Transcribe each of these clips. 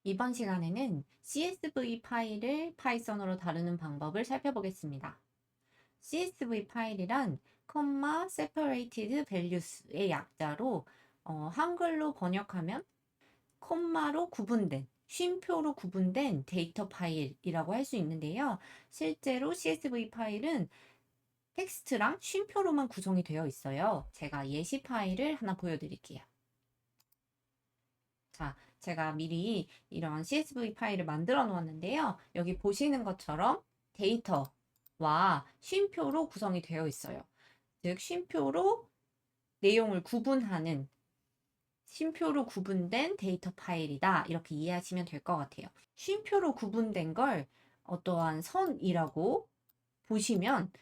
이번 시간에는 CSV 파일을 파이썬으로 다루는 방법을 살펴보겠습니다. CSV 파일이란 comma separated values의 약자로 한글로 번역하면 콤마로 구분된, 쉼표로 구분된 데이터 파일이라고 할 수 있는데요. 실제로 CSV 파일은 텍스트랑 쉼표로만 구성이 되어 있어요. 제가 예시 파일을 하나 보여드릴게요. 자, 제가 미리 이런 CSV 파일을 만들어 놓았는데요. 여기 보시는 것처럼 데이터와 쉼표로 구성이 되어 있어요. 즉, 쉼표로 내용을 구분하는 쉼표로 구분된 데이터 파일이다. 이렇게 이해하시면 될 것 같아요. 쉼표로 구분된 걸 어떠한 선이라고 보시면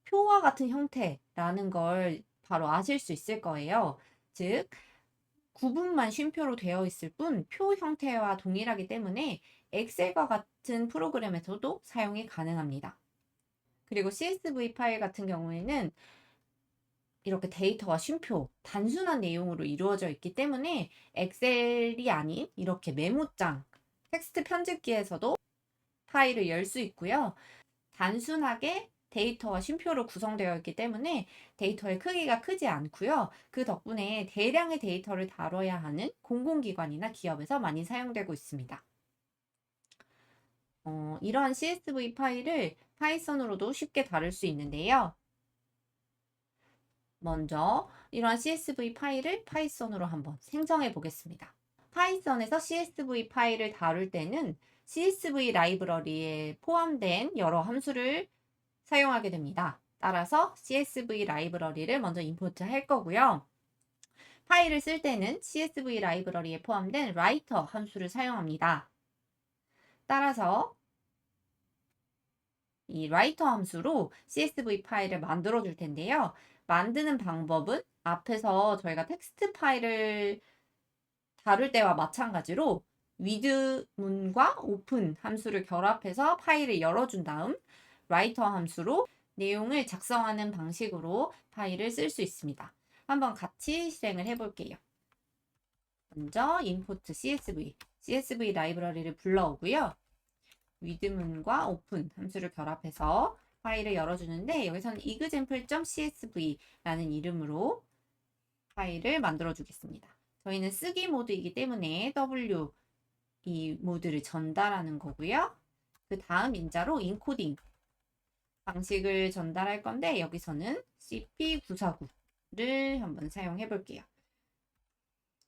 표와 같은 형태라는 걸 바로 아실 수 있을 거예요. 즉, 구분만 쉼표로 되어 있을 뿐 표 형태와 동일하기 때문에 엑셀과 같은 프로그램에서도 사용이 가능합니다. 그리고 CSV 파일 같은 경우에는 이렇게 데이터와 쉼표, 단순한 내용으로 이루어져 있기 때문에 엑셀이 아닌 이렇게 메모장, 텍스트 편집기에서도 파일을 열 수 있고요. 단순하게 데이터와 쉼표로 구성되어 있기 때문에 데이터의 크기가 크지 않고요. 그 덕분에 대량의 데이터를 다뤄야 하는 공공기관이나 기업에서 많이 사용되고 있습니다. 이러한 CSV 파일을 파이썬으로도 쉽게 다룰 수 있는데요. 먼저 이러한 CSV 파일을 파이썬으로 한번 생성해 보겠습니다. 파이썬에서 CSV 파일을 다룰 때는 CSV 라이브러리에 포함된 여러 함수를 사용하게 됩니다. 따라서 CSV 라이브러리를 먼저 임포트 할 거고요. 파일을 쓸 때는 CSV 라이브러리에 포함된 writer 함수를 사용합니다. 따라서 이 writer 함수로 CSV 파일을 만들어 줄 텐데요. 만드는 방법은 앞에서 저희가 텍스트 파일을 다룰 때와 마찬가지로 with 문과 open 함수를 결합해서 파일을 열어준 다음 writer 함수로 내용을 작성하는 방식으로 파일을 쓸 수 있습니다. 한번 같이 실행을 해볼게요. 먼저 import CSV 라이브러리를 불러오고요. with 문과 open 함수를 결합해서 파일을 열어주는데 여기서는 example.csv라는 이름으로 파일을 만들어 주겠습니다. 저희는 쓰기 모드이기 때문에 W 이 모드를 전달하는 거고요. 그 다음 인자로 인코딩 방식을 전달할 건데 여기서는 CP949를 한번 사용해 볼게요.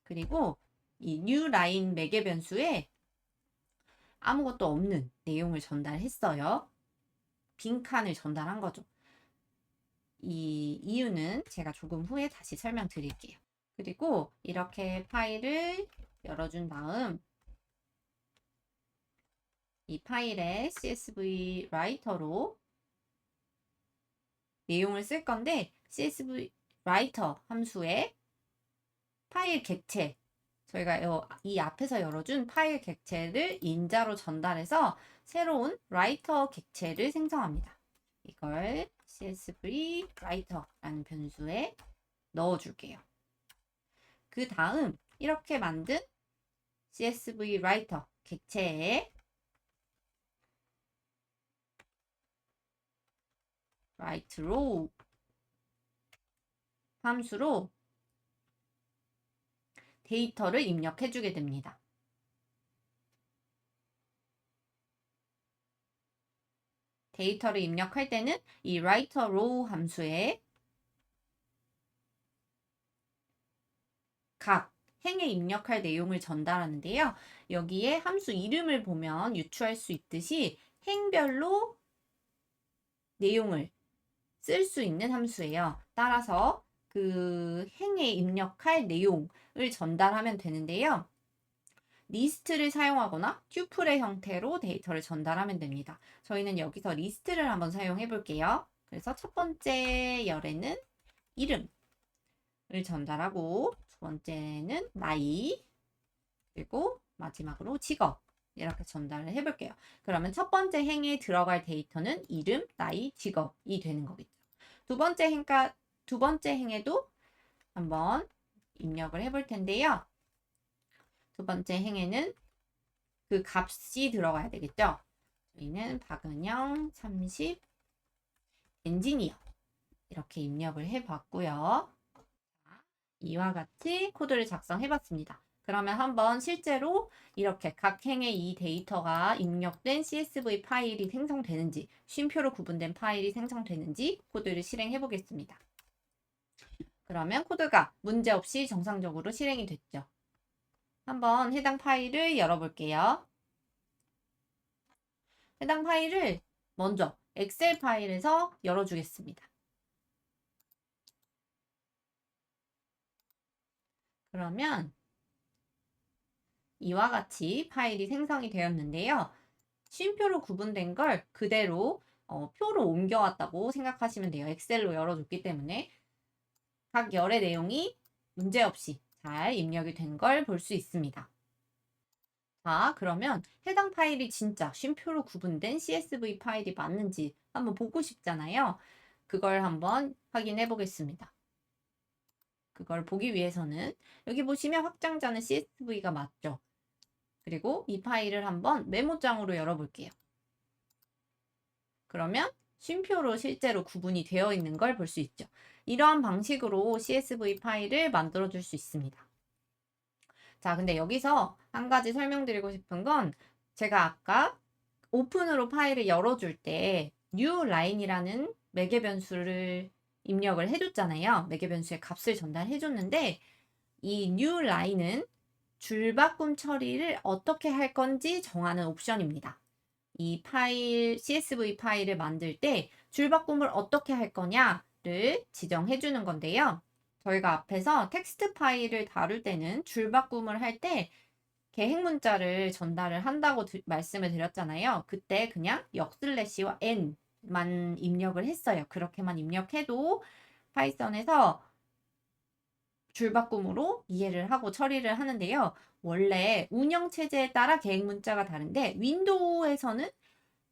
그리고 이 new line 매개 변수에 아무것도 없는 내용을 전달했어요. 빈칸을 전달한 거죠. 이 이유는 제가 조금 후에 다시 설명드릴게요. 그리고 이렇게 파일을 열어준 다음 이 파일에 CSV 라이터로 내용을 쓸 건데 CSV 라이터 함수에 파일 객체 저희가 이 앞에서 열어준 파일 객체를 인자로 전달해서 새로운 라이터 객체를 생성합니다. 이걸 CSV 라이터라는 변수에 넣어줄게요. 그 다음 이렇게 만든 CSV 라이터 객체에 write row 함수로 데이터를 입력해 주게 됩니다. 데이터를 입력할 때는 이 write row 함수에 각 행에 입력할 내용을 전달하는데요. 여기에 함수 이름을 보면 유추할 수 있듯이 행별로 내용을 쓸 수 있는 함수예요. 따라서 그 행에 입력할 내용을 전달하면 되는데요. 리스트를 사용하거나 튜플의 형태로 데이터를 전달하면 됩니다. 저희는 여기서 리스트를 한번 사용해 볼게요. 그래서 첫 번째 열에는 이름을 전달하고 두 번째는 나이 그리고 마지막으로 직업 이렇게 전달을 해볼게요. 그러면 첫 번째 행에 들어갈 데이터는 이름, 나이, 직업이 되는 거겠죠. 두 번째 행에도 한번 입력을 해볼 텐데요. 두 번째 행에는 그 값이 들어가야 되겠죠? 저희는 박은영 30 엔지니어 이렇게 입력을 해봤고요. 이와 같이 코드를 작성해봤습니다. 그러면 한번 실제로 이렇게 각 행의 이 데이터가 입력된 CSV 파일이 생성되는지, 쉼표로 구분된 파일이 생성되는지 코드를 실행해 보겠습니다. 그러면 코드가 문제없이 정상적으로 실행이 됐죠. 한번 해당 파일을 열어볼게요. 해당 파일을 먼저 엑셀 파일에서 열어주겠습니다. 그러면 이와 같이 파일이 생성이 되었는데요. 쉼표로 구분된 걸 그대로 표로 옮겨왔다고 생각하시면 돼요. 엑셀로 열어줬기 때문에 각 열의 내용이 문제없이 잘 입력이 된 걸 볼 수 있습니다. 자, 그러면 해당 파일이 진짜 쉼표로 구분된 CSV 파일이 맞는지 한번 보고 싶잖아요. 그걸 한번 확인해 보겠습니다. 그걸 보기 위해서는 여기 보시면 확장자는 CSV가 맞죠? 그리고 이 파일을 한번 메모장으로 열어볼게요. 그러면 쉼표로 실제로 구분이 되어 있는 걸 볼 수 있죠. 이러한 방식으로 CSV 파일을 만들어 줄 수 있습니다. 자, 근데 여기서 한 가지 설명드리고 싶은 건 제가 아까 오픈으로 파일을 열어줄 때 new line이라는 매개 변수를 입력을 해줬잖아요. 매개 변수의 값을 전달해줬는데 이 new line은 줄바꿈 처리를 어떻게 할 건지 정하는 옵션입니다. 이 파일, CSV 파일을 만들 때 줄바꿈을 어떻게 할 거냐를 지정해 주는 건데요. 저희가 앞에서 텍스트 파일을 다룰 때는 줄바꿈을 할 때 계획 문자를 전달을 한다고 말씀을 드렸잖아요. 그때 그냥 역슬래시와 n만 입력을 했어요. 그렇게만 입력해도 파이썬에서 줄바꿈으로 이해를 하고 처리를 하는데요. 원래 운영체제에 따라 계획 문자가 다른데 윈도우에서는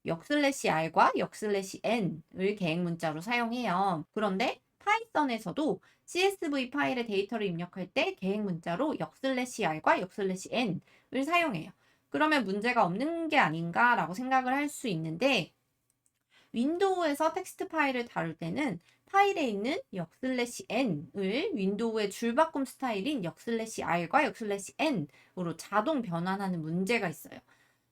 역슬래시 r과 역슬래시 n을 계획 문자로 사용해요. 그런데 파이썬에서도 CSV 파일의 데이터를 입력할 때 계획 문자로 역슬래시 r과 역슬래시 n을 사용해요. 그러면 문제가 없는 게 아닌가라고 생각을 할 수 있는데 윈도우에서 텍스트 파일을 다룰 때는 파일에 있는 역슬래시 n을 윈도우의 줄바꿈 스타일인 역슬래시 r과 역슬래시 n으로 자동 변환하는 문제가 있어요.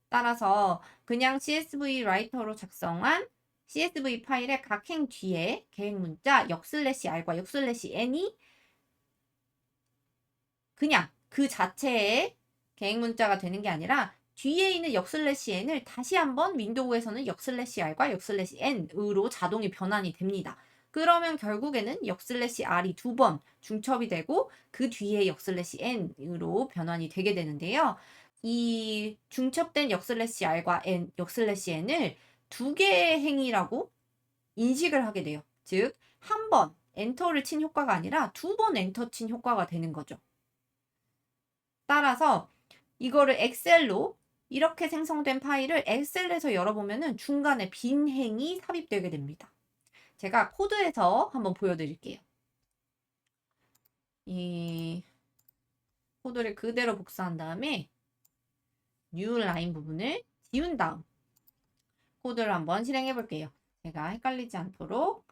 따라서 그냥 CSV 라이터로 작성한 CSV 파일의 각 행 뒤에 계획 문자 역슬래시 r과 역슬래시 n이 그냥 그 자체의 계획 문자가 되는 게 아니라 뒤에 있는 역슬래시 n을 다시 한번 윈도우에서는 역슬래시 r과 역슬래시 n으로 자동이 변환이 됩니다. 그러면 결국에는 역슬래시 r이 두 번 중첩이 되고 그 뒤에 역슬래시 n으로 변환이 되게 되는데요. 이 중첩된 역슬래시 r과 n, 역슬래시 n을 두 개의 행위라고 인식을 하게 돼요. 즉, 한 번 엔터를 친 효과가 아니라 두 번 엔터 친 효과가 되는 거죠. 따라서 이거를 엑셀로 이렇게 생성된 파일을 엑셀에서 열어보면은 중간에 빈 행이 삽입되게 됩니다. 제가 코드에서 한번 보여드릴게요. 이 코드를 그대로 복사한 다음에 new line 부분을 지운 다음 코드를 한번 실행해 볼게요. 제가 헷갈리지 않도록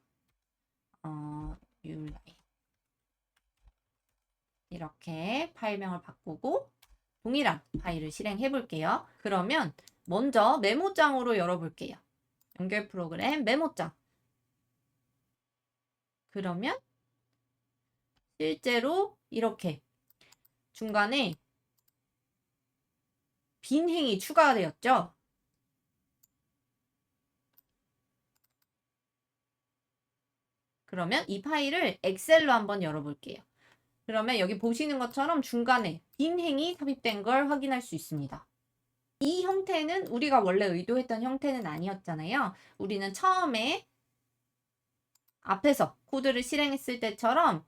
new line 이렇게 파일명을 바꾸고 동일한 파일을 실행해 볼게요. 그러면 먼저 메모장으로 열어볼게요. 연결 프로그램 메모장. 그러면 실제로 이렇게 중간에 빈 행이 추가가 되었죠. 그러면 이 파일을 엑셀로 한번 열어볼게요. 그러면 여기 보시는 것처럼 중간에 빈 행이 삽입된 걸 확인할 수 있습니다. 이 형태는 우리가 원래 의도했던 형태는 아니었잖아요. 우리는 처음에 앞에서 코드를 실행했을 때처럼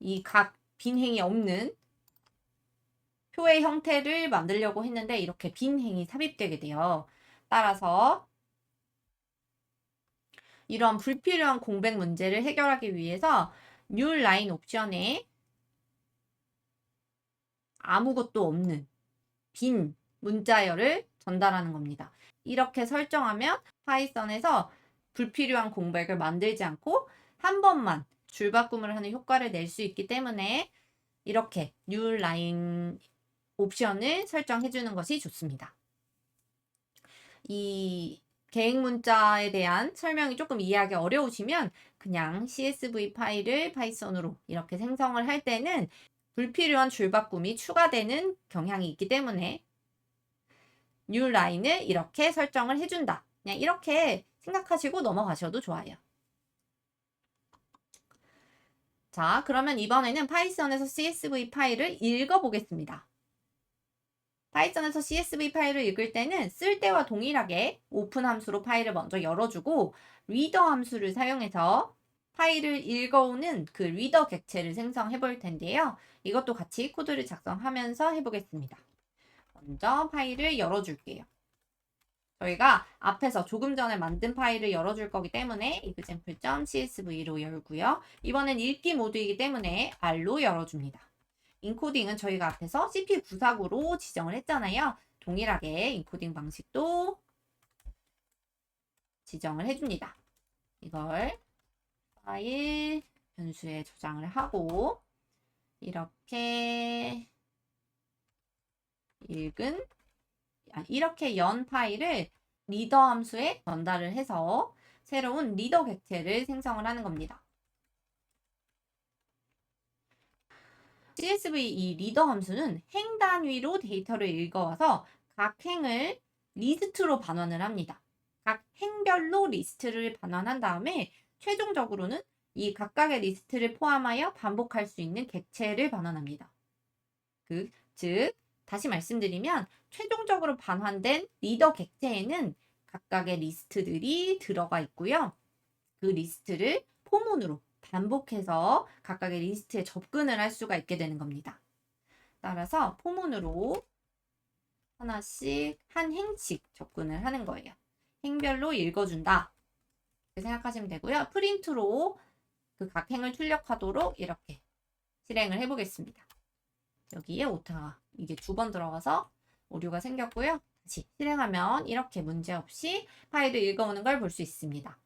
이 각 빈 행이 없는 표의 형태를 만들려고 했는데 이렇게 빈 행이 삽입되게 돼요. 따라서 이런 불필요한 공백 문제를 해결하기 위해서 New Line 옵션에 아무것도 없는 빈 문자열을 전달하는 겁니다. 이렇게 설정하면 파이썬에서 불필요한 공백을 만들지 않고 한 번만 줄바꿈을 하는 효과를 낼 수 있기 때문에 이렇게 new line 옵션을 설정해 주는 것이 좋습니다. 이 계획 문자에 대한 설명이 조금 이해하기 어려우시면 그냥 CSV 파일을 파이썬으로 이렇게 생성을 할 때는 불필요한 줄바꿈이 추가되는 경향이 있기 때문에 new line을 이렇게 설정을 해준다. 그냥 이렇게 생각하시고 넘어가셔도 좋아요. 자, 그러면 이번에는 파이썬에서 CSV 파일을 읽어보겠습니다. 파이썬에서 CSV 파일을 읽을 때는 쓸 때와 동일하게 오픈 함수로 파일을 먼저 열어주고 리더 함수를 사용해서 파일을 읽어오는 그 리더 객체를 생성해 볼 텐데요. 이것도 같이 코드를 작성하면서 해보겠습니다. 먼저 파일을 열어줄게요. 저희가 앞에서 조금 전에 만든 파일을 열어줄 거기 때문에 example.csv로 열고요. 이번엔 읽기 모드이기 때문에 R로 열어줍니다. 인코딩은 저희가 앞에서 CP949로 지정을 했잖아요. 동일하게 인코딩 방식도 지정을 해줍니다. 이걸 파일 변수에 저장을 하고 이렇게 이렇게 연 파일을 리더 함수에 전달을 해서 새로운 리더 객체를 생성을 하는 겁니다. CSV 이 리더 함수는 행 단위로 데이터를 읽어와서 각 행을 리스트로 반환을 합니다. 각 행별로 리스트를 반환한 다음에 최종적으로는 이 각각의 리스트를 포함하여 반복할 수 있는 객체를 반환합니다. 즉 다시 말씀드리면 최종적으로 반환된 리더 객체에는 각각의 리스트들이 들어가 있고요. 그 리스트를 포문으로 반복해서 각각의 리스트에 접근을 할 수가 있게 되는 겁니다. 따라서 포문으로 하나씩 한 행씩 접근을 하는 거예요. 행별로 읽어준다. 이렇게 생각하시면 되고요. 프린트로 그 각 행을 출력하도록 이렇게 실행을 해보겠습니다. 여기에 오타가 이게 2번 들어가서 오류가 생겼고요. 다시 실행하면 이렇게 문제없이 파일을 읽어오는 걸 볼 수 있습니다.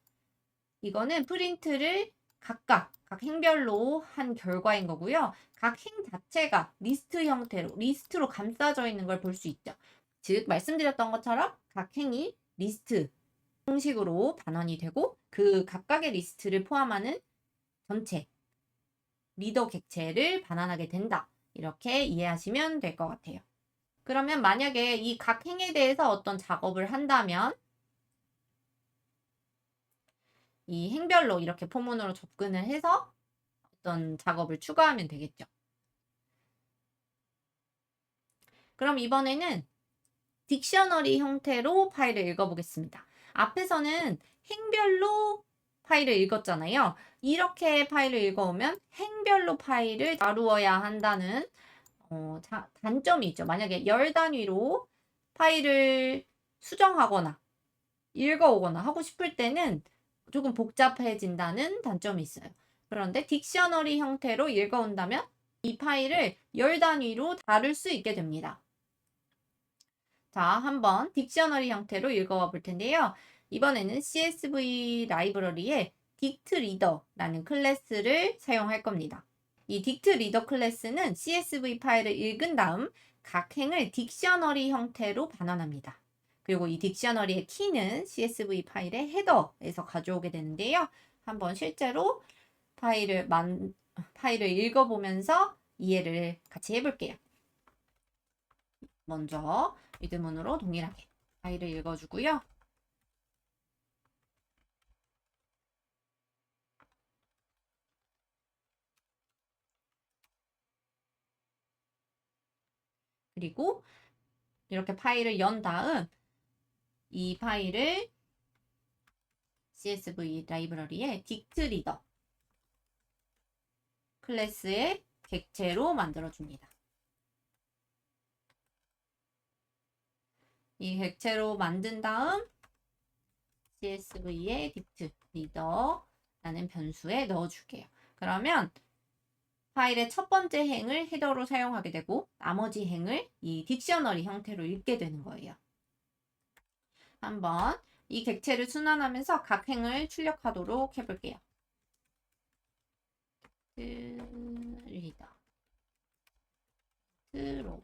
이거는 프린트를 각각 각 행별로 한 결과인 거고요. 각 행 자체가 리스트 형태로 리스트로 감싸져 있는 걸 볼 수 있죠. 즉 말씀드렸던 것처럼 각 행이 리스트 형식으로 반환이 되고 그 각각의 리스트를 포함하는 전체 리더 객체를 반환하게 된다. 이렇게 이해하시면 될 것 같아요. 그러면 만약에 이 각 행에 대해서 어떤 작업을 한다면 이 행별로 이렇게 포문으로 접근을 해서 어떤 작업을 추가하면 되겠죠. 그럼 이번에는 딕셔너리 형태로 파일을 읽어보겠습니다. 앞에서는 행별로 파일을 읽었잖아요. 이렇게 파일을 읽어오면 행별로 파일을 다루어야 한다는 단점이 있죠. 만약에 열 단위로 파일을 수정하거나 읽어오거나 하고 싶을 때는 조금 복잡해진다는 단점이 있어요. 그런데 딕셔너리 형태로 읽어온다면 이 파일을 열 단위로 다룰 수 있게 됩니다. 자, 한번 딕셔너리 형태로 읽어와 볼 텐데요. 이번에는 CSV 라이브러리에 dictReader라는 클래스를 사용할 겁니다. 이 dictReader 클래스는 CSV 파일을 읽은 다음 각 행을 딕셔너리 형태로 반환합니다. 그리고 이 딕셔너리의 키는 CSV 파일의 헤더에서 가져오게 되는데요. 한번 실제로 파일을 읽어보면서 이해를 같이 해볼게요. 먼저 리드문으로 동일하게 파일을 읽어주고요. 그리고 이렇게 파일을 연 다음 이 파일을 CSV 라이브러리에 dictReader 클래스의 객체로 만들어줍니다. 이 객체로 만든 다음 CSV에 dictReader라는 변수에 넣어줄게요. 그러면 파일의 첫 번째 행을 헤더로 사용하게 되고 나머지 행을 이 딕셔너리 형태로 읽게 되는 거예요. 한번 이 객체를 순환하면서 각 행을 출력하도록 해볼게요. 리더 트로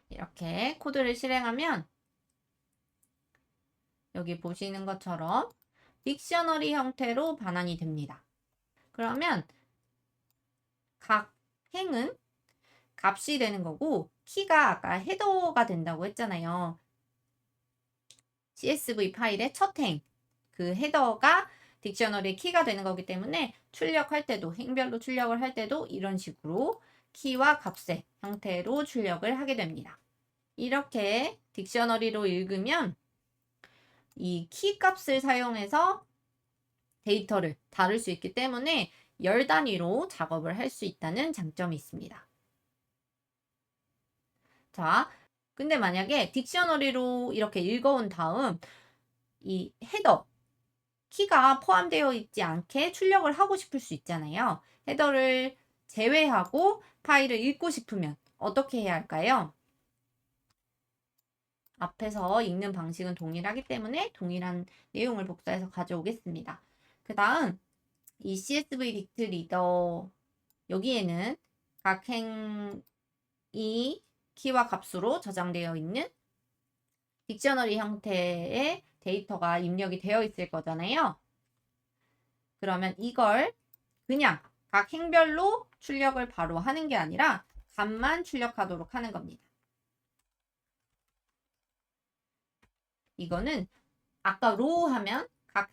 이렇게 코드를 실행하면 여기 보시는 것처럼 딕셔너리 형태로 반환이 됩니다. 그러면 각 행은 값이 되는 거고 키가 아까 헤더가 된다고 했잖아요. CSV 파일의 첫 행, 그 헤더가 딕셔너리의 키가 되는 거기 때문에 출력할 때도 행별로 출력을 할 때도 이런 식으로 키와 값의 형태로 출력을 하게 됩니다. 이렇게 딕셔너리로 읽으면 이 키 값을 사용해서 데이터를 다룰 수 있기 때문에 열 단위로 작업을 할 수 있다는 장점이 있습니다. 자, 근데 만약에 딕셔너리로 이렇게 읽어온 다음 이 헤더, 키가 포함되어 있지 않게 출력을 하고 싶을 수 있잖아요. 헤더를 제외하고 파일을 읽고 싶으면 어떻게 해야 할까요? 앞에서 읽는 방식은 동일하기 때문에 동일한 내용을 복사해서 가져오겠습니다. 그 다음 이 CSV 딕트 리더 여기에는 각 행이 키와 값으로 저장되어 있는 딕셔너리 형태의 데이터가 입력이 되어 있을 거잖아요. 그러면 이걸 그냥 각 행별로 출력을 바로 하는 게 아니라 값만 출력하도록 하는 겁니다. 이거는 아까 로우 하면 각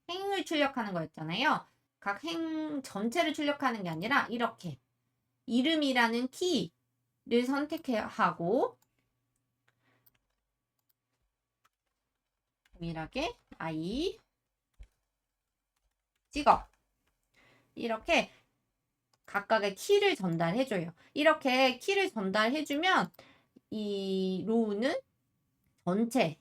행을 출력하는 거였잖아요. 각 행 전체를 출력하는 게 아니라 이렇게 이름이라는 키를 선택하고 동일하게 I 찍어 이렇게 각각의 키를 전달해줘요. 이렇게 키를 전달해주면 이 로우는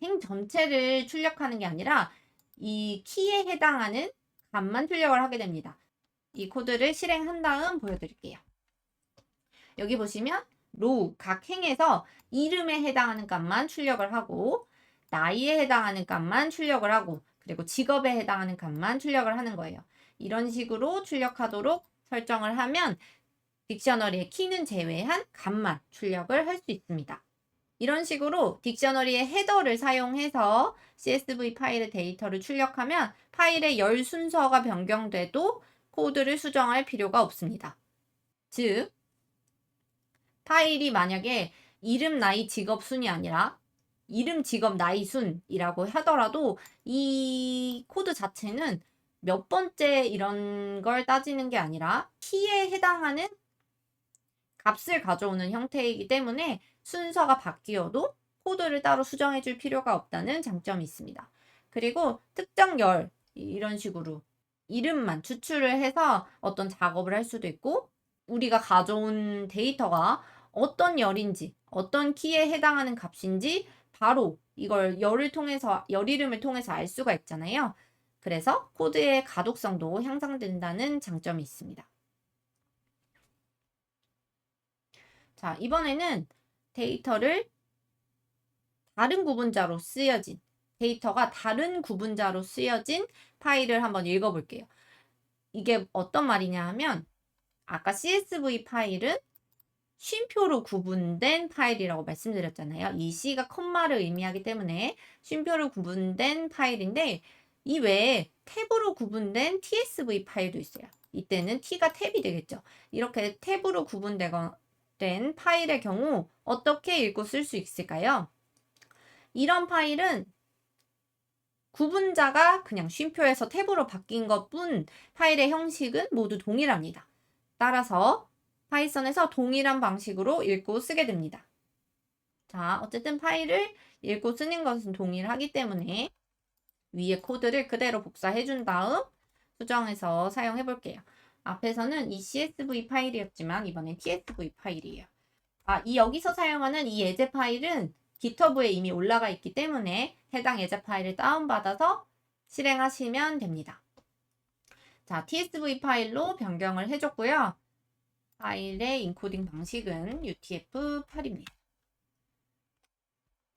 행 전체를 출력하는 게 아니라 이 키에 해당하는 값만 출력을 하게 됩니다. 이 코드를 실행한 다음 보여드릴게요. 여기 보시면 로우 각 행에서 이름에 해당하는 값만 출력을 하고 나이에 해당하는 값만 출력을 하고 그리고 직업에 해당하는 값만 출력을 하는 거예요. 이런 식으로 출력하도록 설정을 하면 딕셔너리의 키는 제외한 값만 출력을 할 수 있습니다. 이런 식으로 딕셔너리의 헤더를 사용해서 CSV 파일의 데이터를 출력하면 파일의 열 순서가 변경돼도 코드를 수정할 필요가 없습니다. 즉, 파일이 만약에 이름, 나이, 직업 순이 아니라 이름, 직업, 나이 순이라고 하더라도 이 코드 자체는 몇 번째 이런 걸 따지는 게 아니라 키에 해당하는 값을 가져오는 형태이기 때문에 순서가 바뀌어도 코드를 따로 수정해 줄 필요가 없다는 장점이 있습니다. 그리고 특정 열 이런 식으로 이름만 추출을 해서 어떤 작업을 할 수도 있고 우리가 가져온 데이터가 어떤 열인지 어떤 키에 해당하는 값인지 바로 이걸 열 이름을 통해서 알 수가 있잖아요. 그래서 코드의 가독성도 향상된다는 장점이 있습니다. 자, 이번에는 데이터가 다른 구분자로 쓰여진 파일을 한번 읽어볼게요. 이게 어떤 말이냐 하면 아까 CSV 파일은 쉼표로 구분된 파일이라고 말씀드렸잖아요. 이 C가 콤마를 의미하기 때문에 쉼표로 구분된 파일인데 이 외에 탭으로 구분된 TSV 파일도 있어요. 이때는 T가 탭이 되겠죠. 이렇게 탭으로 구분된 파일의 경우 어떻게 읽고 쓸 수 있을까요? 이런 파일은 구분자가 그냥 쉼표에서 탭으로 바뀐 것뿐 파일의 형식은 모두 동일합니다. 따라서 파이썬에서 동일한 방식으로 읽고 쓰게 됩니다. 자, 어쨌든 파일을 읽고 쓰는 것은 동일하기 때문에 위에 코드를 그대로 복사해 준 다음 수정해서 사용해 볼게요. 앞에서는 이 CSV 파일이었지만 이번엔 TSV 파일이에요. 여기서 사용하는 이 예제 파일은 GitHub에 이미 올라가 있기 때문에 해당 예제 파일을 다운받아서 실행하시면 됩니다. 자, TSV 파일로 변경을 해줬고요. 파일의 인코딩 방식은 UTF-8입니다.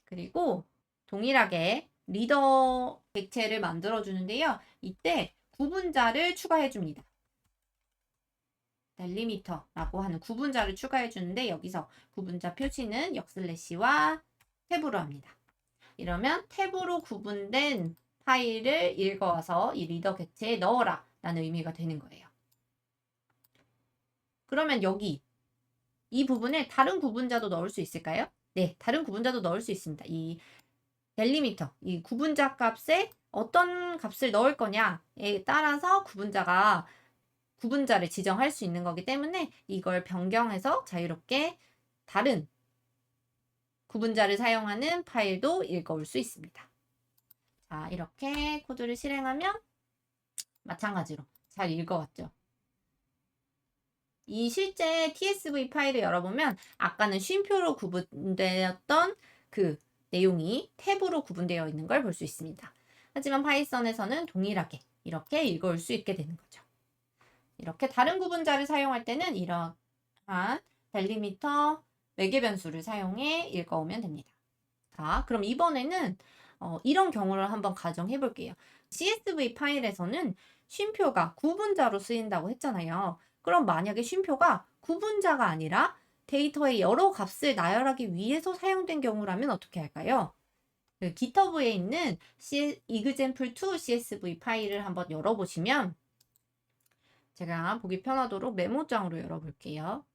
그리고 동일하게 리더 객체를 만들어 주는데요. 이때 구분자를 추가해 줍니다. 델리미터라고 하는 구분자를 추가해 주는데 여기서 구분자 표시는 역슬래시와 탭으로 합니다. 이러면 탭으로 구분된 파일을 읽어와서 이 리더 객체에 넣어라 라는 의미가 되는 거예요. 그러면 여기 이 부분에 다른 구분자도 넣을 수 있을까요? 네, 다른 구분자도 넣을 수 있습니다. 이 델리미터, 이 구분자 값에 어떤 값을 넣을 거냐에 따라서 구분자를 지정할 수 있는 거기 때문에 이걸 변경해서 자유롭게 다른 구분자를 사용하는 파일도 읽어올 수 있습니다. 자, 이렇게 코드를 실행하면 마찬가지로 잘 읽어왔죠. 이 실제 TSV 파일을 열어보면 아까는 쉼표로 구분되었던 그 내용이 탭으로 구분되어 있는 걸 볼 수 있습니다. 하지만 파이썬에서는 동일하게 이렇게 읽어올 수 있게 되는 거죠. 이렇게 다른 구분자를 사용할 때는 이러한 델리미터 매개 변수를 사용해 읽어오면 됩니다. 자, 그럼 이번에는 이런 경우를 한번 가정해 볼게요. CSV 파일에서는 쉼표가 구분자로 쓰인다고 했잖아요. 그럼 만약에 쉼표가 구분자가 아니라 데이터의 여러 값을 나열하기 위해서 사용된 경우라면 어떻게 할까요? 그 GitHub에 있는 example2 CSV 파일을 한번 열어보시면 제가 보기 편하도록 메모장으로 열어볼게요.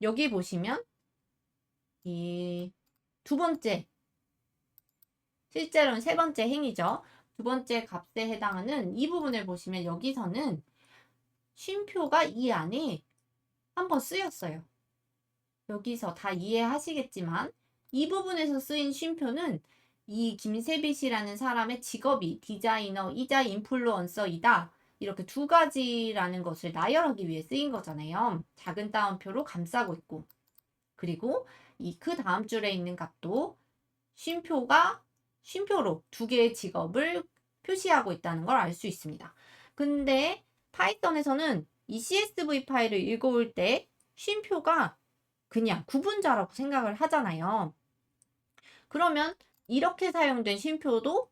여기 보시면 이 두 번째, 실제로는 세 번째 행이죠. 두 번째 값에 해당하는 이 부분을 보시면 여기서는 쉼표가 이 안에 한번 쓰였어요. 여기서 다 이해하시겠지만 이 부분에서 쓰인 쉼표는 이 김세비 씨라는 사람의 직업이 디자이너이자 인플루언서이다. 이렇게 두 가지라는 것을 나열하기 위해 쓰인 거잖아요. 작은 따옴표로 감싸고 있고. 그리고 그 다음 줄에 있는 값도 쉼표로 두 개의 직업을 표시하고 있다는 걸 알 수 있습니다. 근데 파이썬에서는 이 CSV 파일을 읽어올 때 쉼표가 그냥 구분자라고 생각을 하잖아요. 그러면 이렇게 사용된 쉼표도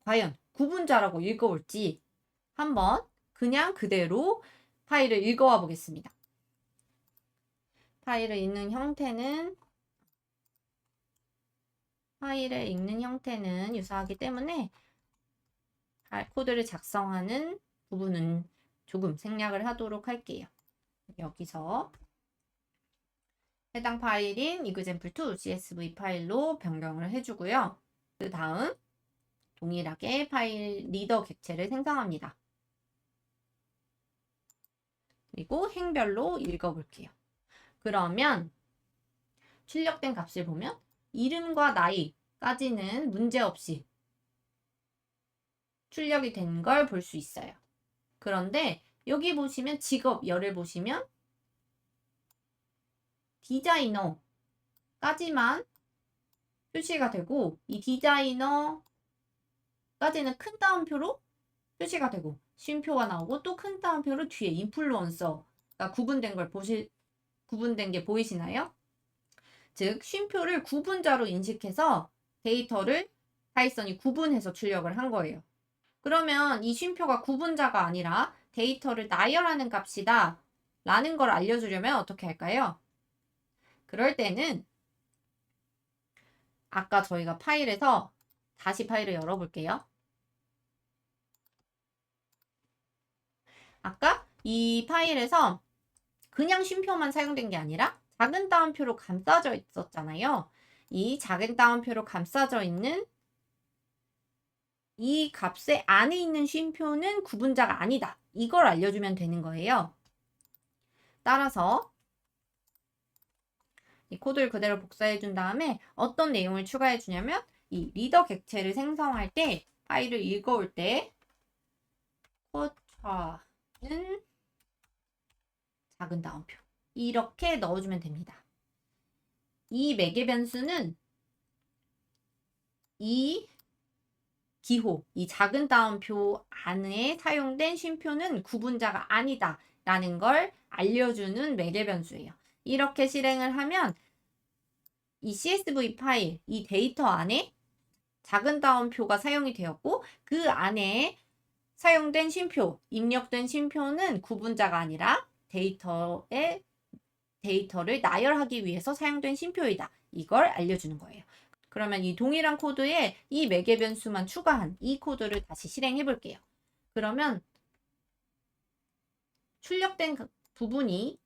과연 구분자라고 읽어올지 한번 그냥 그대로 파일을 읽어와 보겠습니다. 파일을 읽는 형태는 유사하기 때문에 코드를 작성하는 부분은 조금 생략을 하도록 할게요. 여기서 해당 파일인 example2 CSV 파일로 변경을 해주고요. 그 다음 동일하게 파일 리더 객체를 생성합니다. 그리고 행별로 읽어볼게요. 그러면 출력된 값을 보면 이름과 나이까지는 문제없이 출력이 된 걸 볼 수 있어요. 그런데 여기 보시면 직업열을 보시면 디자이너까지만 표시가 되고 이 디자이너까지는 큰 따옴표로 표시가 되고 쉼표가 나오고 또 큰 따옴표로 뒤에 인플루언서가 구분된 게 보이시나요? 즉 쉼표를 구분자로 인식해서 데이터를 파이썬이 구분해서 출력을 한 거예요. 그러면 이 쉼표가 구분자가 아니라 데이터를 나열하는 값이다 라는 걸 알려주려면 어떻게 할까요? 그럴 때는 아까 저희가 파일에서 다시 파일을 열어볼게요. 아까 이 파일에서 그냥 쉼표만 사용된 게 아니라 작은 따옴표로 감싸져 있었잖아요. 이 작은 따옴표로 감싸져 있는 이 값의 안에 있는 쉼표는 구분자가 아니다. 이걸 알려주면 되는 거예요. 따라서 이 코드를 그대로 복사해 준 다음에 어떤 내용을 추가해 주냐면 이 리더 객체를 생성할 때 파일을 읽어올 때 코드는 작은 따옴표 이렇게 넣어주면 됩니다. 이 매개 변수는 이 기호, 이 작은 따옴표 안에 사용된 쉼표는 구분자가 아니다 라는 걸 알려주는 매개 변수예요. 이렇게 실행을 하면 이 CSV 파일, 이 데이터 안에 작은 따옴표가 사용이 되었고 그 안에 사용된 쉼표, 입력된 쉼표는 구분자가 아니라 데이터를 나열하기 위해서 사용된 쉼표이다. 이걸 알려주는 거예요. 그러면 이 동일한 코드에 이 매개 변수만 추가한 이 코드를 다시 실행해 볼게요. 그러면 출력된 부분이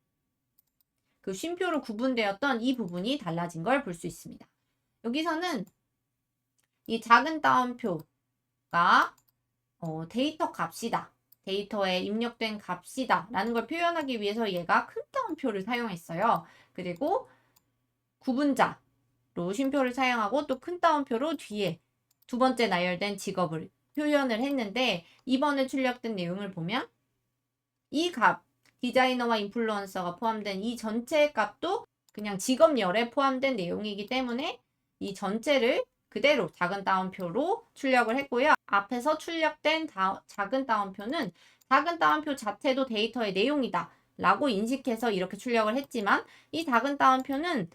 그 쉼표로 구분되었던 이 부분이 달라진 걸 볼 수 있습니다. 여기서는 이 작은 따옴표가 데이터 값이다. 데이터에 입력된 값이다. 라는 걸 표현하기 위해서 얘가 큰 따옴표를 사용했어요. 그리고 구분자로 쉼표를 사용하고 또 큰 따옴표로 뒤에 두 번째 나열된 직업을 표현을 했는데 이번에 출력된 내용을 보면 이 값, 디자이너와 인플루언서가 포함된 이 전체 값도 그냥 직업열에 포함된 내용이기 때문에 이 전체를 그대로 작은 따옴표로 출력을 했고요. 앞에서 출력된 작은 따옴표는 작은 따옴표 자체도 데이터의 내용이다 라고 인식해서 이렇게 출력을 했지만 이 작은 따옴표는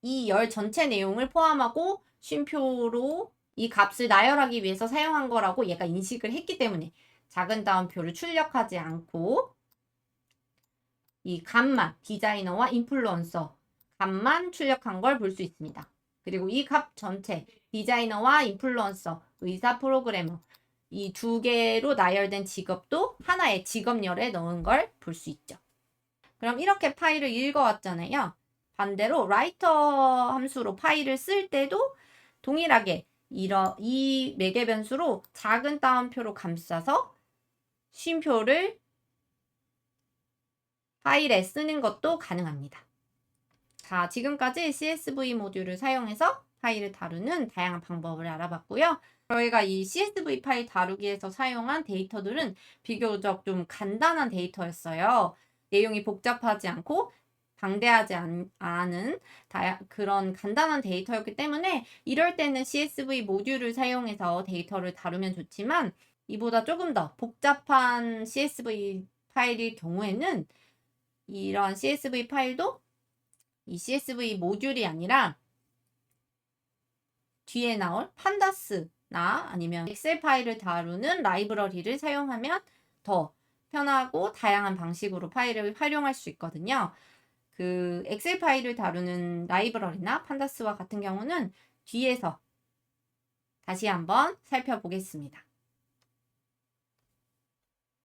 이 열 전체 내용을 포함하고 쉼표로 이 값을 나열하기 위해서 사용한 거라고 얘가 인식을 했기 때문에 작은 따옴표를 출력하지 않고 이 값만, 디자이너와 인플루언서 값만 출력한 걸 볼 수 있습니다. 그리고 이 값 전체, 디자이너와 인플루언서, 의사, 프로그래머 이 두 개로 나열된 직업도 하나의 직업열에 넣은 걸 볼 수 있죠. 그럼 이렇게 파일을 읽어왔잖아요. 반대로 라이터 함수로 파일을 쓸 때도 동일하게 이 매개 변수로 작은 따옴표로 감싸서 쉼표를 파일에 쓰는 것도 가능합니다. 자, 지금까지 CSV 모듈을 사용해서 파일을 다루는 다양한 방법을 알아봤고요. 저희가 이 CSV 파일 다루기에서 사용한 데이터들은 비교적 좀 간단한 데이터였어요. 내용이 복잡하지 않고 방대하지 않은 그런 간단한 데이터였기 때문에 이럴 때는 CSV 모듈을 사용해서 데이터를 다루면 좋지만 이보다 조금 더 복잡한 CSV 파일일 경우에는 이런 CSV 파일도 이 CSV 모듈이 아니라 뒤에 나올 판다스나 아니면 엑셀 파일을 다루는 라이브러리를 사용하면 더 편하고 다양한 방식으로 파일을 활용할 수 있거든요. 그 엑셀 파일을 다루는 라이브러리나 판다스와 같은 경우는 뒤에서 다시 한번 살펴보겠습니다.